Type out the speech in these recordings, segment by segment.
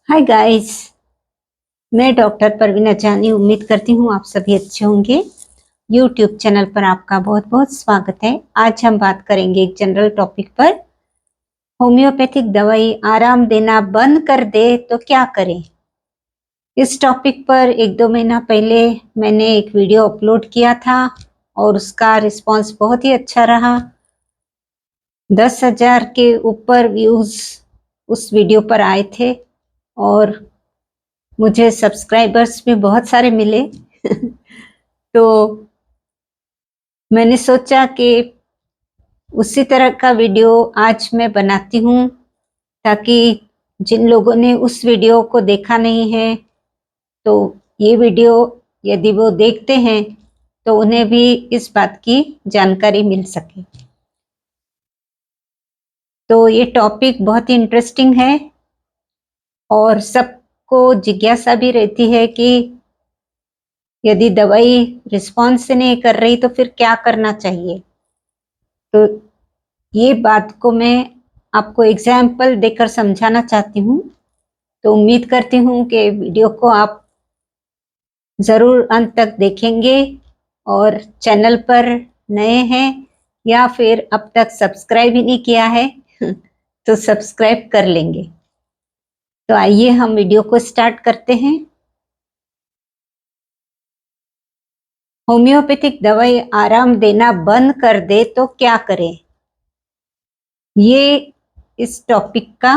Hi guys, मैं doctor Parveen अचानी उम्मीद करती हूँ आप सभी अच्छे होंगे। यूट्यूब चैनल पर आपका बहुत बहुत स्वागत है। आज हम बात करेंगे एक जनरल टॉपिक पर। होम्योपैथिक दवाई आराम देना बंद कर दे तो क्या करें। इस टॉपिक पर 1-2 महीना पहले मैंने एक वीडियो अपलोड किया था और उसका रिस्पांस बहुत ही अच्छा रहा। 10,000 के ऊपर व्यूज उस वीडियो पर आए थे और मुझे सब्सक्राइबर्स भी बहुत सारे मिले। तो मैंने सोचा कि उसी तरह का वीडियो आज मैं बनाती हूँ, ताकि जिन लोगों ने उस वीडियो को देखा नहीं है तो ये वीडियो यदि वो देखते हैं तो उन्हें भी इस बात की जानकारी मिल सके। तो ये टॉपिक बहुत ही इंटरेस्टिंग है और सबको जिज्ञासा भी रहती है कि यदि दवाई रिस्पॉन्स नहीं कर रही तो फिर क्या करना चाहिए। तो ये बात को मैं आपको एग्जाम्पल देकर समझाना चाहती हूँ। तो उम्मीद करती हूँ कि वीडियो को आप ज़रूर अंत तक देखेंगे और चैनल पर नए हैं या फिर अब तक सब्सक्राइब ही नहीं किया है तो सब्सक्राइब कर लेंगे। तो आइए हम वीडियो को स्टार्ट करते हैं। होम्योपैथिक दवाई आराम देना बंद कर दे तो क्या करें, ये इस टॉपिक का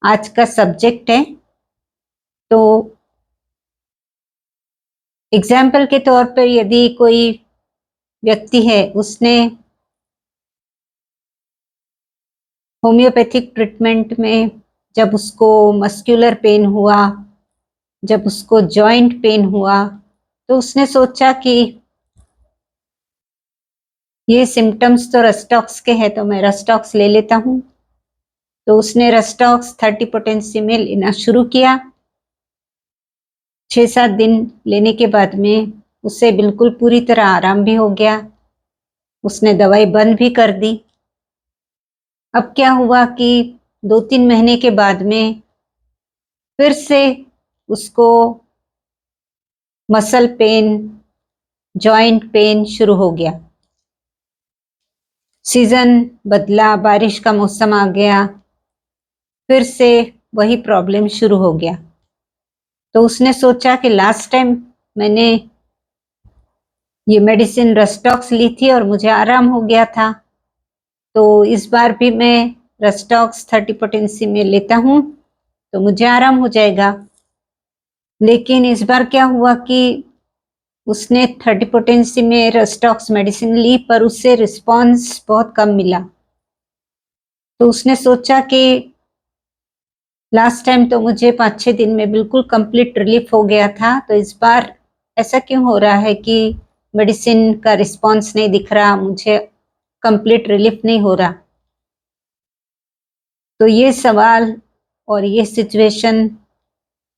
आज का सब्जेक्ट है। तो एग्जाम्पल के तौर पर यदि कोई व्यक्ति है, उसने होम्योपैथिक ट्रीटमेंट में जब उसको मस्कुलर पेन हुआ, जब उसको जॉइंट पेन हुआ, तो उसने सोचा कि ये सिम्टम्स तो रस्टॉक्स के हैं, तो मैं रस्टॉक्स ले लेता हूँ। तो उसने रस्टॉक्स 30 पोटेंसी में लेना शुरू किया। 6-7 दिन लेने के बाद में उसे बिल्कुल पूरी तरह आराम भी हो गया। उसने दवाई बंद भी कर दी। अब क्या हुआ कि 2-3 महीने के बाद में फिर से उसको मसल पेन, जॉइंट पेन शुरू हो गया। सीजन बदला, बारिश का मौसम आ गया, फिर से वही प्रॉब्लम शुरू हो गया। तो उसने सोचा कि लास्ट टाइम मैंने ये मेडिसिन रस्टॉक्स ली थी और मुझे आराम हो गया था, तो इस बार भी मैं रस्टॉक्स 30 पोटेंसी में लेता हूँ तो मुझे आराम हो जाएगा। लेकिन इस बार क्या हुआ कि उसने 30 पोटेंसी में रस्टॉक्स मेडिसिन ली, पर उससे रिस्पॉन्स बहुत कम मिला। तो उसने सोचा कि लास्ट टाइम तो मुझे 5-6 दिन में बिल्कुल कंप्लीट रिलीफ हो गया था, तो इस बार ऐसा क्यों हो रहा है कि मेडिसिन का रिस्पॉन्स नहीं दिख रहा, मुझे कंप्लीट रिलीफ नहीं हो रहा। तो ये सवाल और ये सिचुएशन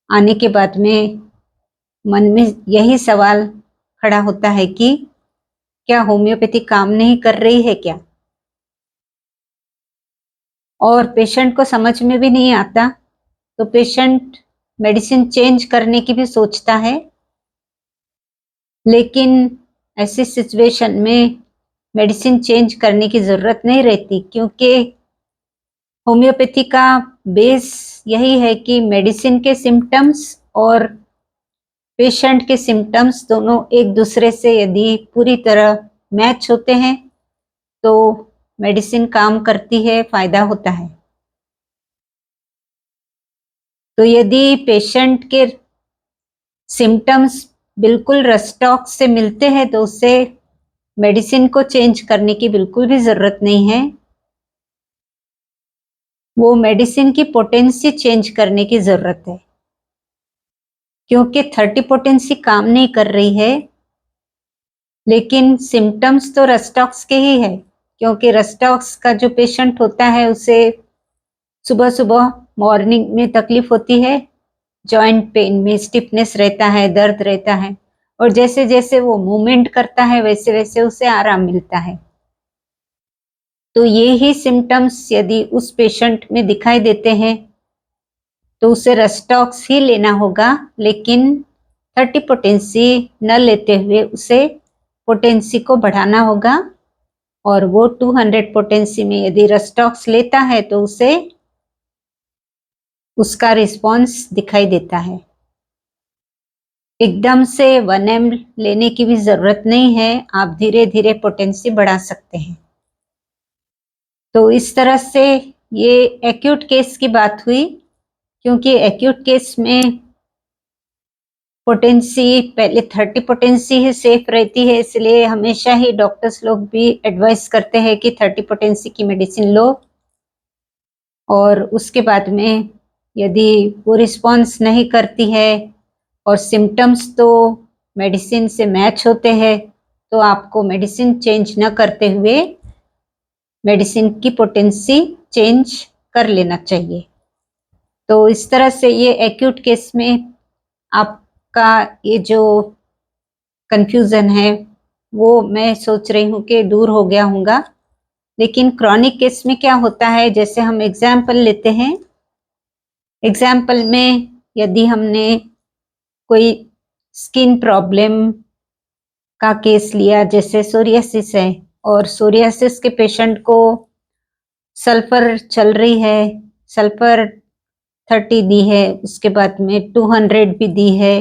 आने के बाद में मन में यही सवाल खड़ा होता है कि क्या होम्योपैथी काम नहीं कर रही है क्या। और पेशेंट को समझ में भी नहीं आता, तो पेशेंट मेडिसिन चेंज करने की भी सोचता है। लेकिन ऐसी सिचुएशन में मेडिसिन चेंज करने की ज़रूरत नहीं रहती, क्योंकि होम्योपैथी का बेस यही है कि मेडिसिन के सिम्टम्स और पेशेंट के सिम्टम्स दोनों एक दूसरे से यदि पूरी तरह मैच होते हैं तो मेडिसिन काम करती है, फायदा होता है। तो यदि पेशेंट के सिम्टम्स बिल्कुल रस्टॉक्स से मिलते हैं तो उसे मेडिसिन को चेंज करने की बिल्कुल भी ज़रूरत नहीं है। वो मेडिसिन की पोटेंसी चेंज करने की ज़रूरत है, क्योंकि 30 पोटेंसी काम नहीं कर रही है। लेकिन सिम्टम्स तो रस्टॉक्स के ही है, क्योंकि रस्टॉक्स का जो पेशेंट होता है उसे सुबह सुबह मॉर्निंग में तकलीफ होती है, जॉइंट पेन में स्टिफनेस रहता है, दर्द रहता है, और जैसे जैसे वो मूवमेंट करता है वैसे वैसे उसे आराम मिलता है। तो ये ही सिम्टम्स यदि उस पेशेंट में दिखाई देते हैं तो उसे रस्टॉक्स ही लेना होगा, लेकिन 30 पोटेंसी न लेते हुए उसे पोटेंसी को बढ़ाना होगा। और वो 200 पोटेंसी में यदि रस्टॉक्स लेता है तो उसे उसका रिस्पॉन्स दिखाई देता है। एकदम से 1 ml लेने की भी जरूरत नहीं है, आप धीरे धीरे पोटेंसी बढ़ा सकते हैं। तो इस तरह से ये एक्यूट केस की बात हुई, क्योंकि एक्यूट केस में पोटेंसी पहले 30 पोटेंसी ही सेफ रहती है, इसलिए हमेशा ही डॉक्टर्स लोग भी एडवाइस करते हैं कि 30 पोटेंसी की मेडिसिन लो। और उसके बाद में यदि वो रिस्पॉन्स नहीं करती है और सिम्टम्स तो मेडिसिन से मैच होते हैं, तो आपको मेडिसिन चेंज न करते हुए मेडिसिन की पोटेंसी चेंज कर लेना चाहिए। तो इस तरह से ये एक्यूट केस में आपका ये जो कंफ्यूजन है वो मैं सोच रही हूँ कि दूर हो गया होगा। लेकिन क्रॉनिक केस में क्या होता है, जैसे हम एग्जाम्पल लेते हैं, एग्जाम्पल में यदि हमने कोई स्किन प्रॉब्लम का केस लिया, जैसे सोरियासिस है और सोरियासिस के पेशेंट को सल्फर चल रही है, सल्फर 30 दी है, उसके बाद में 200 भी दी है,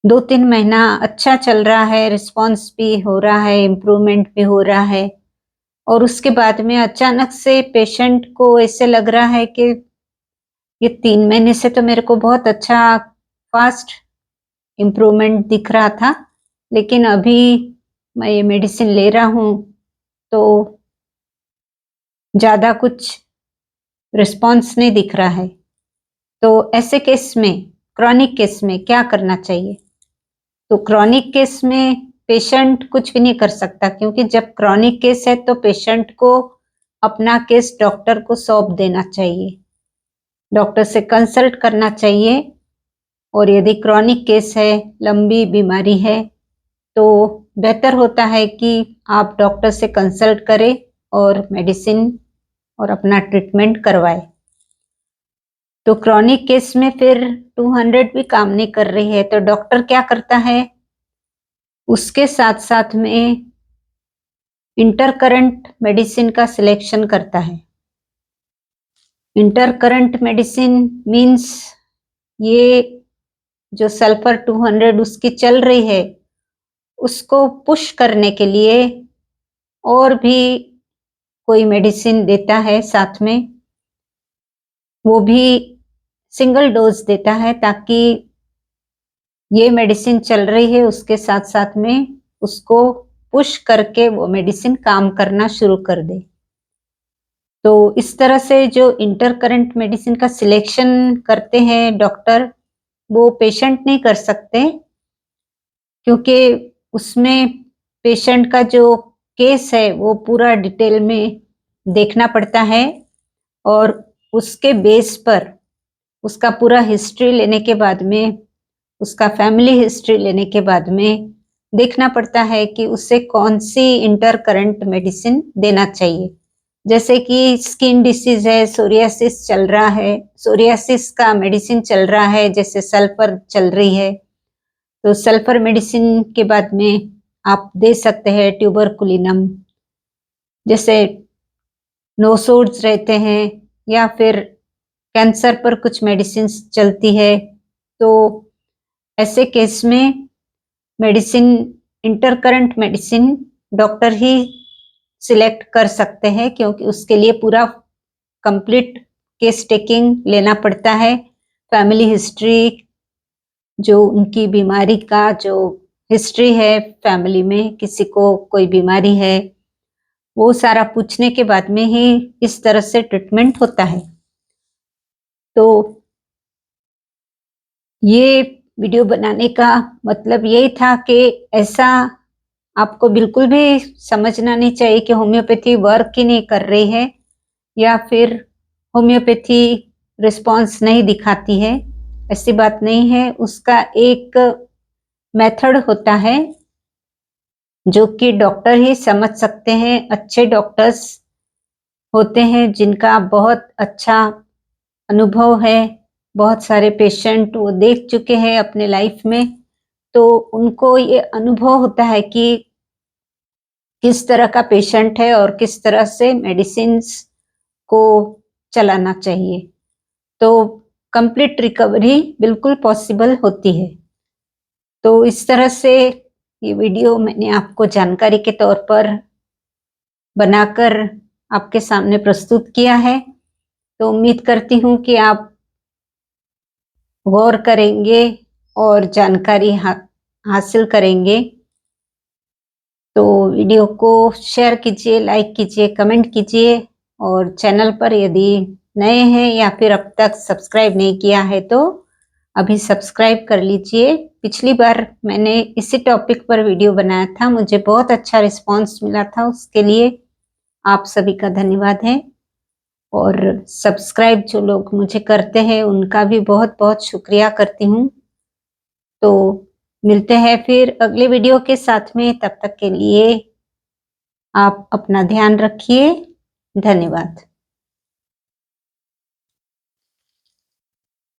2-3 महीना अच्छा चल रहा है, रिस्पॉन्स भी हो रहा है, इम्प्रूवमेंट भी हो रहा है, और उसके बाद में अचानक से पेशेंट को ऐसे लग रहा है कि ये 3 महीने से तो मेरे को बहुत अच्छा फास्ट इम्प्रूवमेंट दिख रहा था, लेकिन अभी मैं ये मेडिसिन ले रहा हूँ तो ज़्यादा कुछ रिस्पॉन्स नहीं दिख रहा है। तो ऐसे केस में, क्रॉनिक केस में क्या करना चाहिए? तो क्रॉनिक केस में पेशेंट कुछ भी नहीं कर सकता, क्योंकि जब क्रॉनिक केस है तो पेशेंट को अपना केस डॉक्टर को सौंप देना चाहिए, डॉक्टर से कंसल्ट करना चाहिए। और यदि क्रॉनिक केस है, लंबी बीमारी है, तो बेहतर होता है कि आप डॉक्टर से कंसल्ट करें और मेडिसिन और अपना ट्रीटमेंट करवाएं। तो क्रॉनिक केस में फिर 200 भी काम नहीं कर रही है, तो डॉक्टर क्या करता है, उसके साथ साथ में इंटरकरेंट मेडिसिन का सिलेक्शन करता है। इंटरकरेंट मेडिसिन मीन्स ये जो सल्फर 200 उसकी चल रही है, उसको पुश करने के लिए और भी कोई मेडिसिन देता है साथ में, वो भी सिंगल डोज देता है, ताकि ये मेडिसिन चल रही है उसके साथ साथ में उसको पुश करके वो मेडिसिन काम करना शुरू कर दे। तो इस तरह से जो इंटरकरेंट मेडिसिन का सिलेक्शन करते हैं डॉक्टर, वो पेशेंट नहीं कर सकते, क्योंकि उसमें पेशेंट का जो केस है वो पूरा डिटेल में देखना पड़ता है, और उसके बेस पर उसका पूरा हिस्ट्री लेने के बाद में, उसका फैमिली हिस्ट्री लेने के बाद में देखना पड़ता है कि उसे कौन सी इंटरकरेंट मेडिसिन देना चाहिए। जैसे कि स्किन डिसीज है, सोरियासिस चल रहा है, सोरियासिस का मेडिसिन चल रहा है, जैसे सल्फर चल रही है, तो सल्फर मेडिसिन के बाद में आप दे सकते हैं ट्यूबरकुलिनम, जैसे नोसोड्स रहते हैं, या फिर कैंसर पर कुछ मेडिसिन चलती है। तो ऐसे केस में मेडिसिन, इंटरकरेंट मेडिसिन डॉक्टर ही सिलेक्ट कर सकते हैं, क्योंकि उसके लिए पूरा कंप्लीट केस टेकिंग लेना पड़ता है, फैमिली हिस्ट्री, जो उनकी बीमारी का जो हिस्ट्री है, फैमिली में किसी को कोई बीमारी है, वो सारा पूछने के बाद में ही इस तरह से ट्रीटमेंट होता है। तो ये वीडियो बनाने का मतलब यही था कि ऐसा आपको बिल्कुल भी समझना नहीं चाहिए कि होम्योपैथी वर्क ही नहीं कर रही है, या फिर होम्योपैथी रिस्पॉन्स नहीं दिखाती है। ऐसी बात नहीं है, उसका एक मेथड होता है जो कि डॉक्टर ही समझ सकते हैं। अच्छे डॉक्टर्स होते हैं जिनका बहुत अच्छा अनुभव है, बहुत सारे पेशेंट वो देख चुके हैं अपने लाइफ में, तो उनको ये अनुभव होता है कि किस तरह का पेशेंट है और किस तरह से मेडिसिन्स को चलाना चाहिए। तो कंप्लीट रिकवरी बिल्कुल पॉसिबल होती है। तो इस तरह से ये वीडियो मैंने आपको जानकारी के तौर पर बनाकर आपके सामने प्रस्तुत किया है। तो उम्मीद करती हूँ कि आप गौर करेंगे और जानकारी हासिल करेंगे। तो वीडियो को शेयर कीजिए, लाइक कीजिए, कमेंट कीजिए और चैनल पर यदि नए हैं या फिर अब तक सब्सक्राइब नहीं किया है तो अभी सब्सक्राइब कर लीजिए। पिछली बार मैंने इसी टॉपिक पर वीडियो बनाया था, मुझे बहुत अच्छा रिस्पांस मिला था, उसके लिए आप सभी का धन्यवाद है। और सब्सक्राइब जो लोग मुझे करते हैं उनका भी बहुत बहुत शुक्रिया करती हूँ। तो मिलते हैं फिर अगले वीडियो के साथ में, तब तक के लिए आप अपना ध्यान रखिए। धन्यवाद।